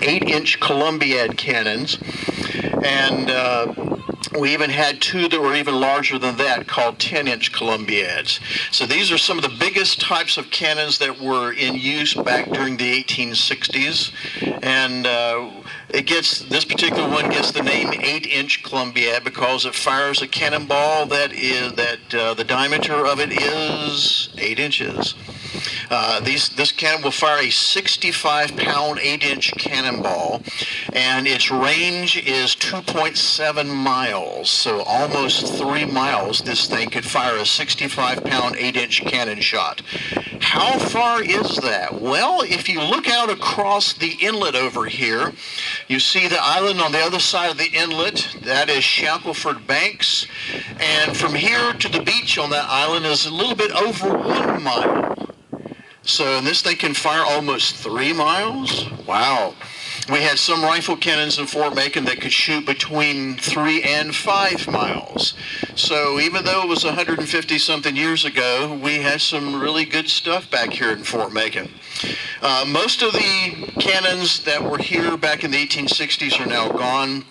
8-inch Columbiad cannons, and we even had two that were even larger than that called 10-inch Columbiads. So these are some of the biggest types of cannons that were in use back during the 1860s. And this particular one gets the name 8-inch Columbiad because it fires a cannonball the diameter of it is 8 inches. This cannon will fire a 65-pound 8-inch cannonball, and its range is 2.7 miles, so almost 3 miles. This thing could fire a 65-pound 8-inch cannon shot. How far is that? Well, if you look out across the inlet over here, you see the island on the other side of the inlet. That is Shackleford Banks, and from here to the beach on that island is a little bit over 1 mile. So this thing can fire almost 3 miles? Wow. We had some rifle cannons in Fort Macon that could shoot between 3 and 5 miles. So even though it was 150-something years ago, we had some really good stuff back here in Fort Macon. Most of the cannons that were here back in the 1860s are now gone.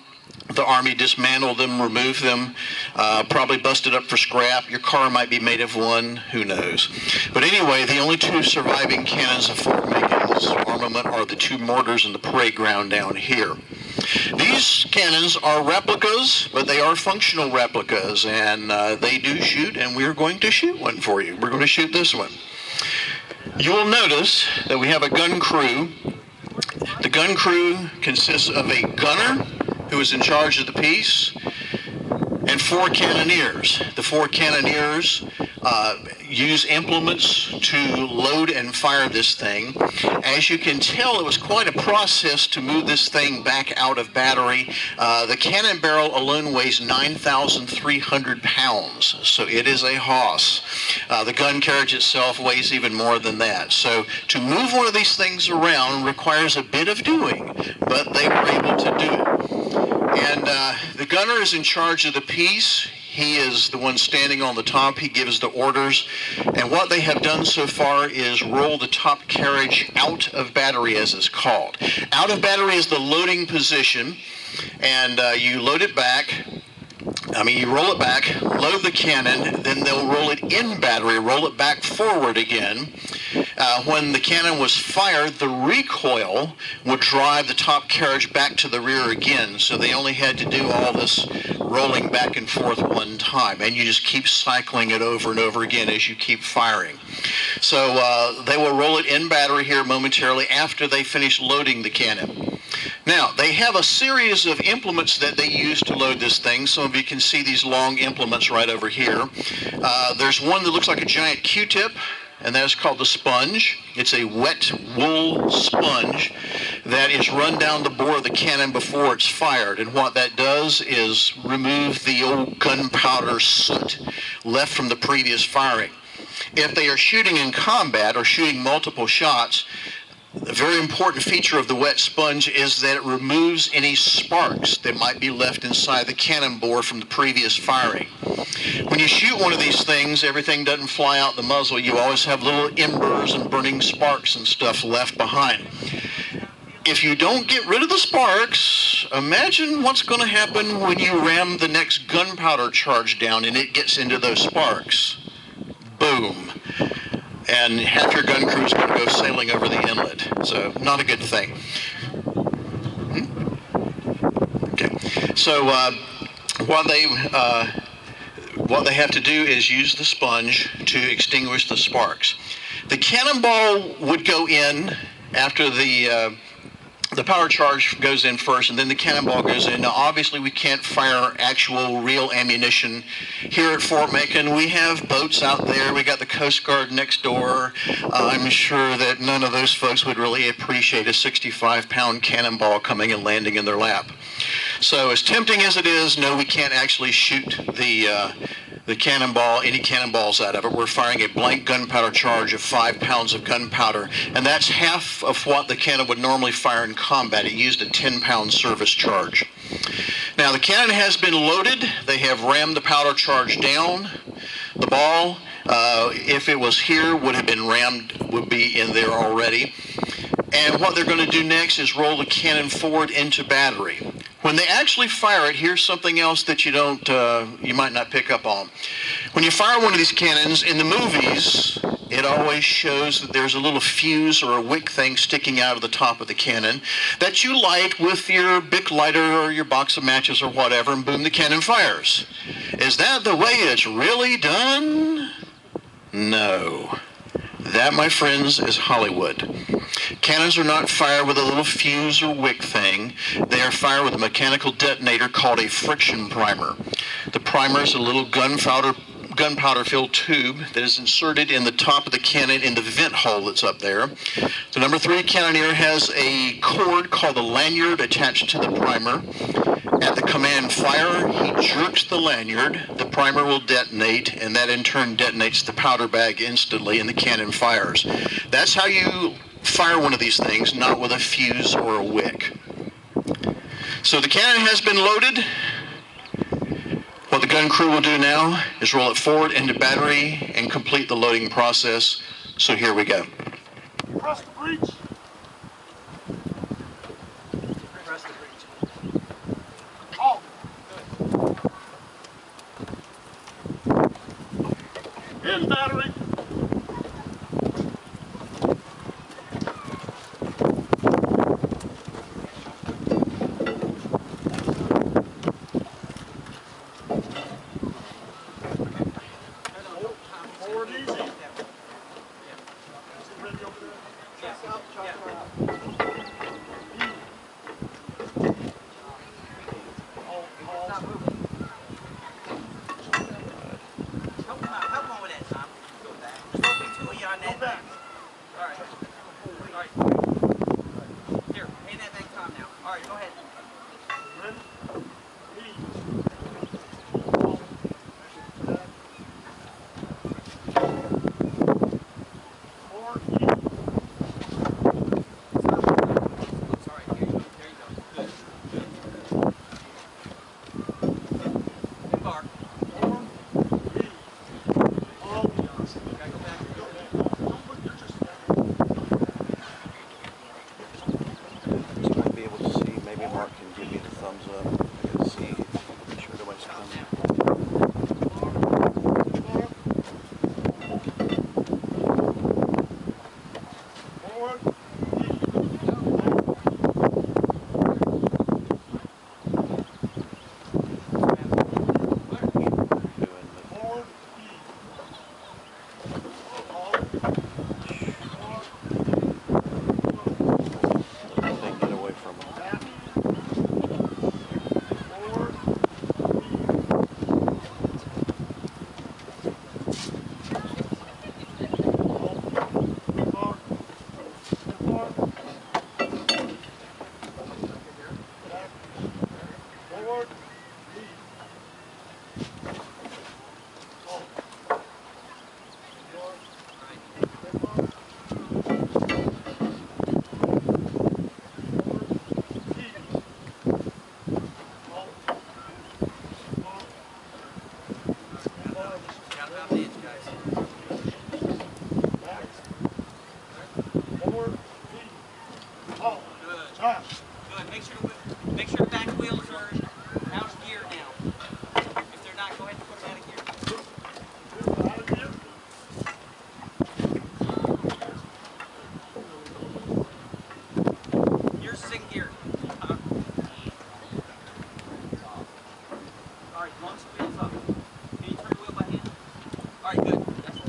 The Army dismantled them, removed them, probably busted up for scrap. Your car might be made of one, who knows. But anyway, the only two surviving cannons of Fort Macon's armament are the two mortars in the parade ground down here. These cannons are replicas, but they are functional replicas, and they do shoot, and we're going to shoot one for you. We're going to shoot this one. You will notice that we have a gun crew. The gun crew consists of a gunner, who is in charge of the piece, and 4 cannoneers. The 4 cannoneers use implements to load and fire this thing. As you can tell, it was quite a process to move this thing back out of battery. The cannon barrel alone weighs 9,300 pounds, so it is a hoss. The gun carriage itself weighs even more than that. So to move one of these things around requires a bit of doing, but they were able to do it. And the gunner is in charge of the piece. He is the one standing on the top. He gives the orders. And what they have done so far is roll the top carriage out of battery, as it's called. Out of battery is the loading position, and you load it back. You roll it back, load the cannon, then they'll roll it in battery, roll it back forward again. When the cannon was fired, the recoil would drive the top carriage back to the rear again, so they only had to do all this rolling back and forth one time, and you just keep cycling it over and over again as you keep firing. So they will roll it in battery here momentarily after they finish loading the cannon. Now, they have a series of implements that they use to load this thing. Some of you can see these long implements right over here. There's one that looks like a giant Q-tip, and that is called the sponge. It's a wet wool sponge that is run down the bore of the cannon before it's fired. And what that does is remove the old gunpowder soot left from the previous firing. If they are shooting in combat or shooting multiple shots, a very important feature of the wet sponge is that it removes any sparks that might be left inside the cannon bore from the previous firing. When you shoot one of these things, everything doesn't fly out the muzzle. You always have little embers and burning sparks and stuff left behind. If you don't get rid of the sparks, imagine what's going to happen when you ram the next gunpowder charge down and it gets into those sparks. Boom. And half your gun crew is going to go sailing over the inlet. So not a good thing. Okay. So what they have to do is use the sponge to extinguish the sparks. The cannonball would go in after the powder charge goes in first, and then the cannonball goes in. Now, obviously, we can't fire actual real ammunition here at Fort Macon. We have boats out there. We got the Coast Guard next door. I'm sure that none of those folks would really appreciate a 65-pound cannonball coming and landing in their lap. So as tempting as it is, no, we can't actually shoot the cannonball, any cannonballs out of it. We're firing a blank gunpowder charge of 5 pounds of gunpowder, and that's half of what the cannon would normally fire in combat. It used a 10-pound service charge. Now, the cannon has been loaded. They have rammed the powder charge down. The ball, if it was here, would have been rammed, would be in there already. And what they're going to do next is roll the cannon forward into battery. When they actually fire it, here's something else that you might not pick up on. When you fire one of these cannons in the movies, it always shows that there's a little fuse or a wick thing sticking out of the top of the cannon that you light with your Bic lighter or your box of matches or whatever, and boom, the cannon fires. Is that the way it's really done? No. That, my friends, is Hollywood. Cannons are not fired with a little fuse or wick thing. They are fired with a mechanical detonator called a friction primer. The primer is a little gunpowder-filled tube that is inserted in the top of the cannon in the vent hole that's up there. The number 3 cannoneer has a cord called the lanyard attached to the primer. At the command fire, he jerks the lanyard, the primer will detonate, and that in turn detonates the powder bag instantly, and the cannon fires. That's how you fire one of these things, not with a fuse or a wick. So the cannon has been loaded. What the gun crew will do now is roll it forward into battery and complete the loading process. So here we go. Press the breech. Press the breech. Halt. In battery. Forward easy. Is it ready over there? Help on with that, Tom. Go back. There's only 2 of you on that. Back. All right. All right. Here, hand that back, Tom, now. All right, go ahead. Ready? Forward easy. Sorry, here you go. There you go. Good. Good bar. Forward easy. All Gotta go back. don't put your just You might be able to see, maybe Mark can give me the thumbs up. I can see, make sure everybody's coming. forward. Doing Forward easy. the thing, get away from them. Back. Forward forward Down about the edge, guys. forward halt. Good. Stop. Good. Make sure the back wheels are out of gear now. If they're not, go ahead and put them out of gear. Out of gear. Yours is in gear. All right, launch the wheels up. Can you turn the wheel by hand? All right, good. That's all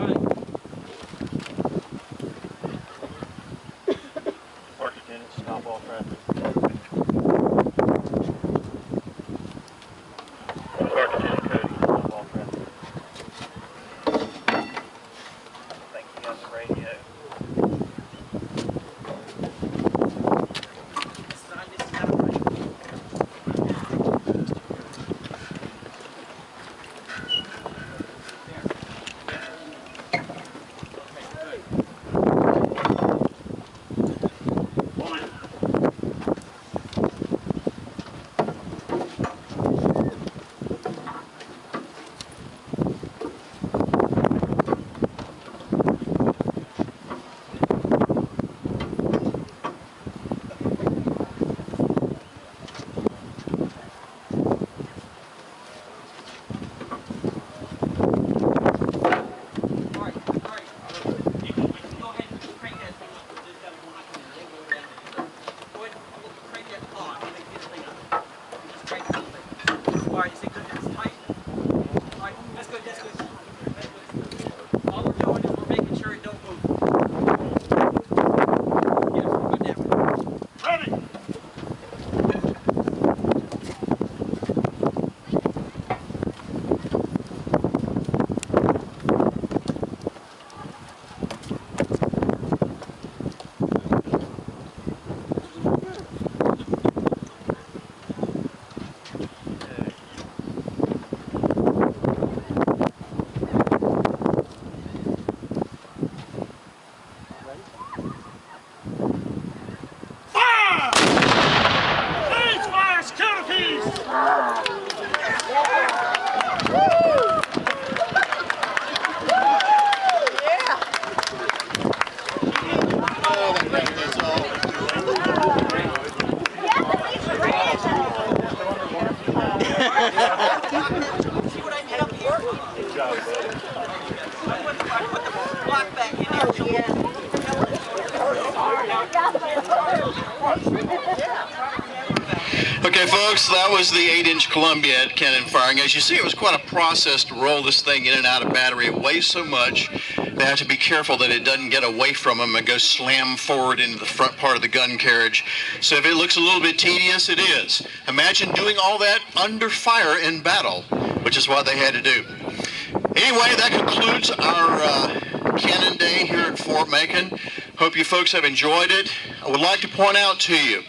right. Park attendants, stop all traffic. Park attendant Cody, stop all traffic. I think he has a radio. This is not right. Okay, folks, that was the 8-inch Columbiad cannon firing. As you see, it was quite a process to roll this thing in and out of battery. It weighs so much, they have to be careful that it doesn't get away from them and go slam forward into the front part of the gun carriage. So if it looks a little bit tedious, it is. Imagine doing all that under fire in battle, which is what they had to do. Anyway, that concludes our Cannon Day here at Fort Macon. Hope you folks have enjoyed it. I would like to point out to you,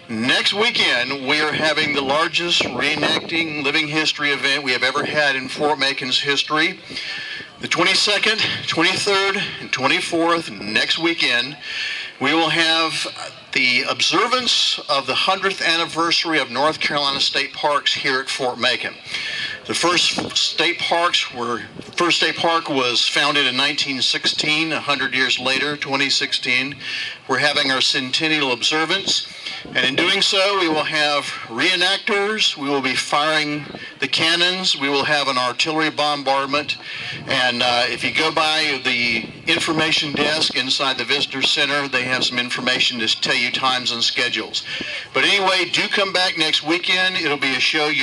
next weekend we are having the largest reenacting living history event we have ever had in Fort Macon's history. The 22nd, 23rd, and 24th, next weekend, we will have the observance of the 100th anniversary of North Carolina State Parks here at Fort Macon. The first state park was founded in 1916, 100 years later, 2016. We're having our centennial observance, and in doing so, we will have reenactors, we will be firing the cannons, we will have an artillery bombardment, and if you go by the information desk inside the visitor center, they have some information to tell you times and schedules. But anyway, do come back next weekend. It'll be a show you